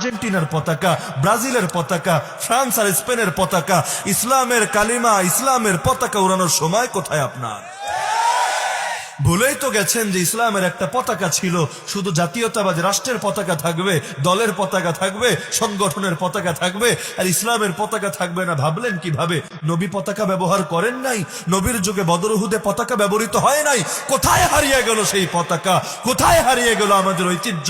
আর্জেন্টিনার পতাকা, ব্রাজিলের পতাকা, ফ্রান্স আর স্পেনের পতাকা, ইসলামের কালিমা, ইসলামের পতাকা উড়ানোর সময় কোথায় আপনার? ভুলেই তো গেছেন যে ইসলামের একটা পতাকা ছিল, শুধু জাতীয়তাবাদী রাষ্ট্রের পতাকা থাকবে, দলের পতাকা থাকবে, সংগঠনের পতাকা থাকবে, আর ইসলামের পতাকা থাকবে না। ভাবলেন কিভাবে? নবী পতাকা ব্যবহার করেন নাই? নবীর যুগে বদর উহুদে পতাকা ব্যবহৃত হয় নাই? কোথায় হারিয়ে গেল সেই পতাকা? কোথায় হারিয়ে গেল আমাদের ঐতিহ্য?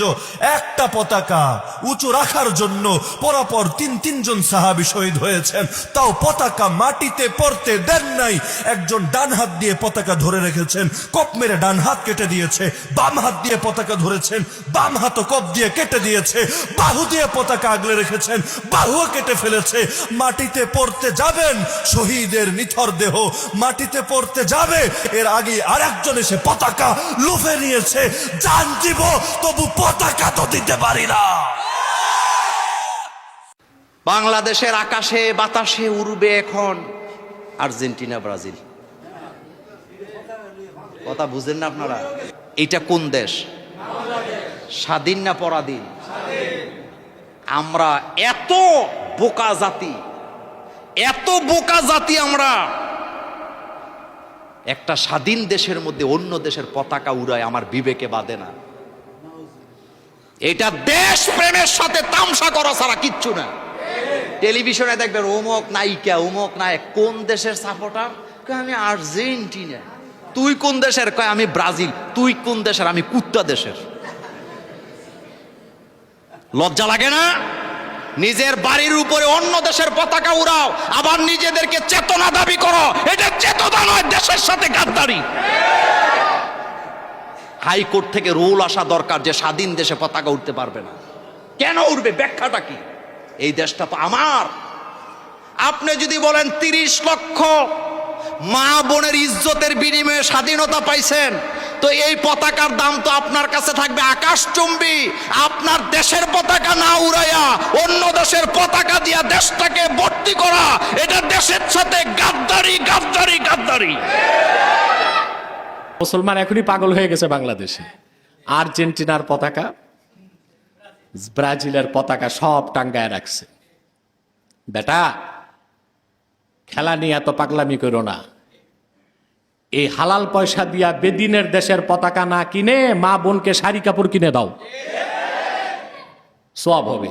একটা পতাকা উঁচু রাখার জন্য পরপর তিনজন সাহাবী শহীদ হয়েছেন, তাও পতাকা মাটিতে পড়তে দেন নাই। একজন ডান হাত দিয়ে পতাকা ধরে রেখেছেন, কপ মেরে ডান হাত কেটে দিয়েছে, বাম হাত দিয়ে পতাকা ধরেছেন, বাম হাত কপ দিয়ে কেটে দিয়েছে, বাহু দিয়ে পতাকা আগলে রেখেছেন, বাহুও কেটে ফেলেছে। মাটিতে পড়তে যাবেন, শহীদের নিথর দেহ মাটিতে পড়তে যাবে, এর আগে আর একজন এসে পতাকা লুফে নিয়েছে। জান দিব তবু পতাকা তো দিতে পারি না। বাংলাদেশের আকাশে বাতাসে উড়বে এখন আর্জেন্টিনা, ব্রাজিল। কথা বুঝেন না আপনারা? এটা কোন দেশ? স্বাধীন না পরাধীন? আমরা এত বোকা জাতি, এত বোকা জাতি আমরা, একটা স্বাধীন দেশের মধ্যে অন্য দেশের পতাকা উড়ায় আমার বিবেকে বাধে না। এটা দেশ প্রেমের সাথে তামসা করা ছাড়া কিচ্ছু না। টেলিভিশনে দেখবেন অমুক নায়িকা, অমুক নায়ক, কোন দেশের সাপোর্টার? আমি আর্জেন্টিনা। তুই কোন দেশের? কয় আমি ব্রাজিল। তুই কোন দেশের? আমি কুত্তা দেশের। লজ্জা লাগে না? নিজের বাড়ির উপরে অন্য দেশের পতাকা উড়াও, আবার নিজেদেরকে চেতনা দাবি করো। এটা চেতনা নয়, দেশের সাথে গাদ্দারি। হাইকোর্ট থেকে রুল আসা দরকার যে স্বাধীন দেশে পতাকা উঠতে পারবে না। কেন উঠবে? ব্যাখ্যাটা কি? এই দেশটা তো আমার। আপনি যদি বলেন 30 লক্ষ মা বোনের ইজ্জতের বিনিময়ে স্বাধীনতা পাইছেন, তো এই পতাকার দাম তো আপনার কাছে থাকবে আকাশচুম্বী। আপনার দেশের পতাকা না উড়াইয়া অন্য দেশের পতাকা দিয়া দেশটাকে ভর্তি করা, এটা দেশের সাথে গাদ্দারি, গাদ্দারি, গাদ্দারি। মুসলমান এখনই পাগল হয়ে গেছে বাংলাদেশে। আর্জেন্টিনার পতাকা, ব্রাজিলের পতাকা সব টাঙ্গায় রাখছে। বেটা, খেলা নিয়ে এত পাগলামি করো না। এই হালাল পয়সা দিয়া বেদিনের দেশের পতাকা না কিনে মা বোনকে শাড়ি কাপড় কিনে দাও, সওয়াব হবে।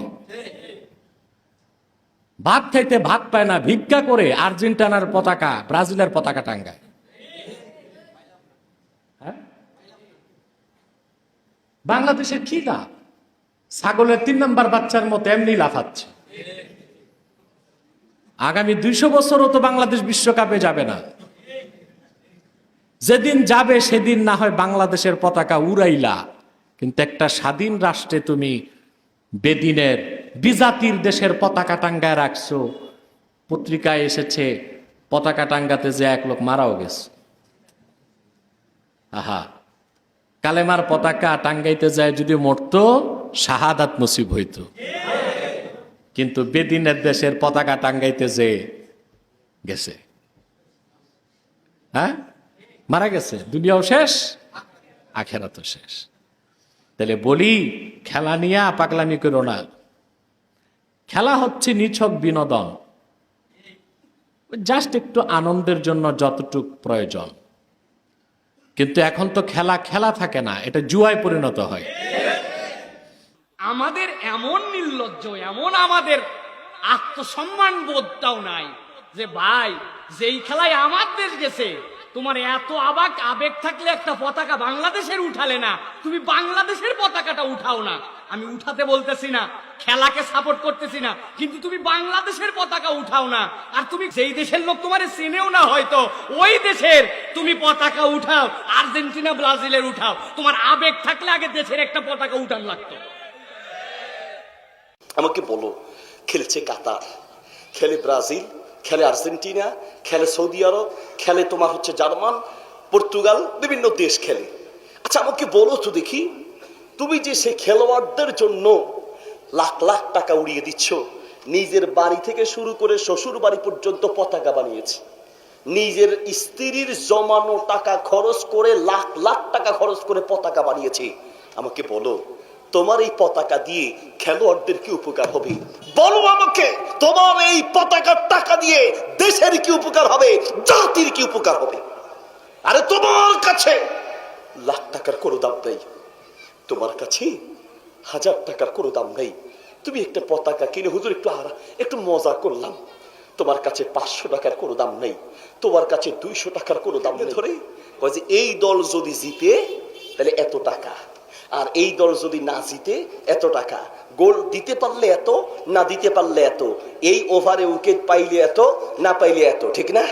ভাত খাইতে ভাত পায় না, ভিক্ষা করে আর্জেন্টিনার পতাকা, ব্রাজিলের পতাকা টাঙ্গায়। বাংলাদেশের কি লাভ? ছাগলের 3 নম্বর বাচ্চার মতো এমনি লাফাচ্ছে। আগামী 200 বছরও তো বাংলাদেশ বিশ্বকাপে যাবে না। যেদিন যাবে সেদিন না হয় বাংলাদেশের পতাকা উড়াইলা, কিন্তু একটা স্বাধীন রাষ্ট্রে তুমি বেদিনের বিজাতির দেশের পতাকা টাঙ্গায় রাখছো। পত্রিকায় এসেছে পতাকা টাঙ্গাতে যে এক লোক মারাও গেছে। আহা, কালেমার পতাকা টাঙ্গাইতে যায় যদি মরতো, শাহাদাত নসিব হইতো। কিন্তু বেদিনের দেশের পতাকা টাঙ্গাইতে যে গেছে, হ্যাঁ, মারা গেছে। দুনিয়াও শেষ, আখেরাতও শেষ। তাহলে বলি, খেলা নিয়ে পাগলামি করো না। খেলা হচ্ছে নিছক বিনোদন, জাস্ট একটু আনন্দের জন্য যতটুক প্রয়োজন। কিন্তু এখন তো খেলা খেলা থাকে না, এটা জুয়ায় পরিণত হয়। আমাদের এমন নির্লজ্জ, এমন আমাদের আত্মসম্মান বোধটাও নাই যে ভাই, যেই খেলায় আমার দেশ গেছে, তোমার এত আবেগ থাকলে একটা পতাকা বাংলাদেশের উঠালে না, তুমি বাংলাদেশের পতাকাটা উঠাও না। আমি উঠাতে বলতেছি না, খেলাকে সাপোর্ট করতেছি না, কিন্তু তুমি বাংলাদেশের পতাকা উঠাও না। আর তুমি যেই দেশের লোক তোমার চেনেও না হয়তো, ওই দেশের তুমি পতাকা উঠাও, আর্জেন্টিনা ব্রাজিলের উঠাও। তোমার আবেগ থাকলে আগে দেশের একটা পতাকা উঠান লাগতো। আমাকে বলো, খেলছে কাতার, খেলে ব্রাজিল, খেলে আর্জেন্টিনা, খেলে সৌদি আরব, খেলে তোমার হচ্ছে জার্মান, পর্তুগাল, বিভিন্ন দেশ খেলে। আচ্ছা আমাকে বলো তো দেখি, তুমি যে সে খেলোয়াড়দের জন্য লাখ লাখ টাকা উড়িয়ে দিচ্ছ, নিজের বাড়ি থেকে শুরু করে শ্বশুর বাড়ি পর্যন্ত পতাকা বানিয়েছে, নিজের স্ত্রীর জমানো টাকা খরচ করে লাখ লাখ টাকা খরচ করে পতাকা বানিয়েছে। আমাকে বলো, তোমার এই পতাকা দিয়ে খেলোয়াড়দের কি উপকার হবে? বলো আমাকে, তোমার এই পতাকার টাকা দিয়ে দেশের কি উপকার হবে, জাতির কি উপকার হবে? আরে তোমার কাছে লাখ টাকার কোনো দাম নেই, তোমার কাছে 1000 টাকার কোনো দাম নেই। তুমি একটা পতাকা কিনে, হুজুর একটু মজা করলাম, তোমার কাছে 500 টাকার কোনো দাম নেই, তোমার কাছে 200 টাকার কোনো দাম নেই। ধরে কয় যে এই দল যদি জিতে তাহলে এত টাকা, আর এই দল যদি না জিতে এত টাকা, গোল দিতে পারলে এত, না দিতে পারলে এত, এই ওভারে উইকেট পাইলে এত, না পাইলে এত, ঠিক না?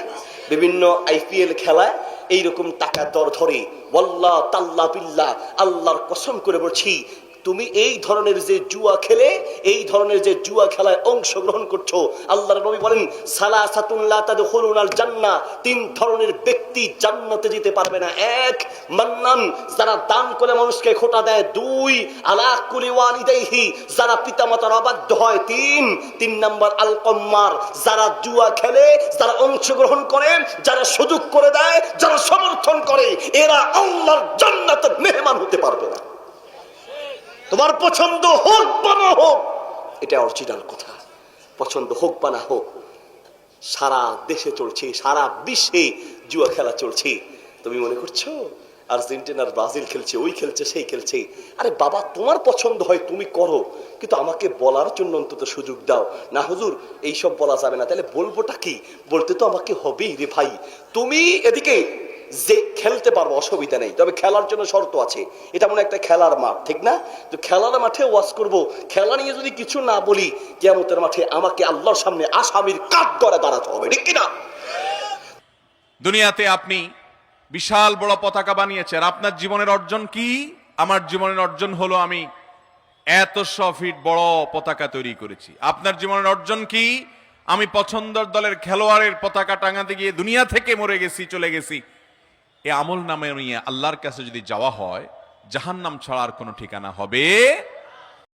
বিভিন্ন IPL খেলায় এইরকম টাকা দর ধরে। ওয়াল্লাহ তাল্লা বিল্লাহ, আল্লাহর কসম করে বলছি, তুমি এই ধরনের যে জুয়া খেলে, এই ধরনের যে জুয়া খেলায় অংশগ্রহণ করছো, আল্লাহর নবী বলেন সালাসাতুন লা তাদখুলুনাল জান্নাহ, 3 ধরনের ব্যক্তি জান্নাতে যেতে পারবে না। 1 মান্নান, যারা দান করে মানুষকে খোটা দেয়। 2 আলা কুলি ওয়ালিদাইহি, যারা পিতামাতার অবাধ্য হয়। 3 নাম্বার আল কম্মার, যারা জুয়া খেলে, যারা অংশগ্রহণ করে, যারা সুযোগ করে দেয়, যারা সমর্থন করে, এরা আল্লাহর জান্নাতের মেহমান হতে পারবে না। তোমার পছন্দ হোক বা না হোক, এটা অরিজিনাল কথা, পছন্দ হোক বা না হোক, সারা দেশে চলছে, সারা বিশ্বে জুয়া খেলা চলছে। তুমি মনে করছো আর্জেন্টিনার ব্রাজিল খেলছে, ওই খেলছে, সেই খেলছে। আরে বাবা, তোমার পছন্দ হয় তুমি করো, কিন্তু আমাকে বলার জন্য অন্তত সুযোগ দাও না। হুজুর এইসব বলা যাবে না, তাহলে বলবোটা কি? বলতে তো আমাকে হবেই রে ভাই। তুমি এদিকে যে খেলতে পারবো, অসুবিধা নেই, তবে খেলার জন্য শর্ত আছে। এটা মনে একটা খেলার মাঠ, ঠিক না? তো খেলার মাঠে ওয়াজ করব, খেলা নিয়ে যদি কিছু না বলি, কিয়ামতের মাঠে আমাকে আল্লাহর সামনে আসামির কাঠ করে দাঁড়াতে হবে, ঠিক কিনা? দুনিয়াতে আপনি বিশাল বড় পতাকা বানিয়েছেন, আপনার জীবনের অর্জন কি? আমার জীবনের অর্জন হলো আমি 100 ফিট বড় পতাকা তৈরি করেছি। আপনার জীবনের অর্জন কি? আমি পছন্দের দলের খেলোয়াড়ের পতাকা টাঙাতে গিয়ে দুনিয়া থেকে মরে গেছি, চলে গেছি। এই আমল নামে নিয়ে আল্লাহর কাছে যদি যাওয়া হয়, জাহান্নাম ছাড়ার কোনো ঠিকানা হবে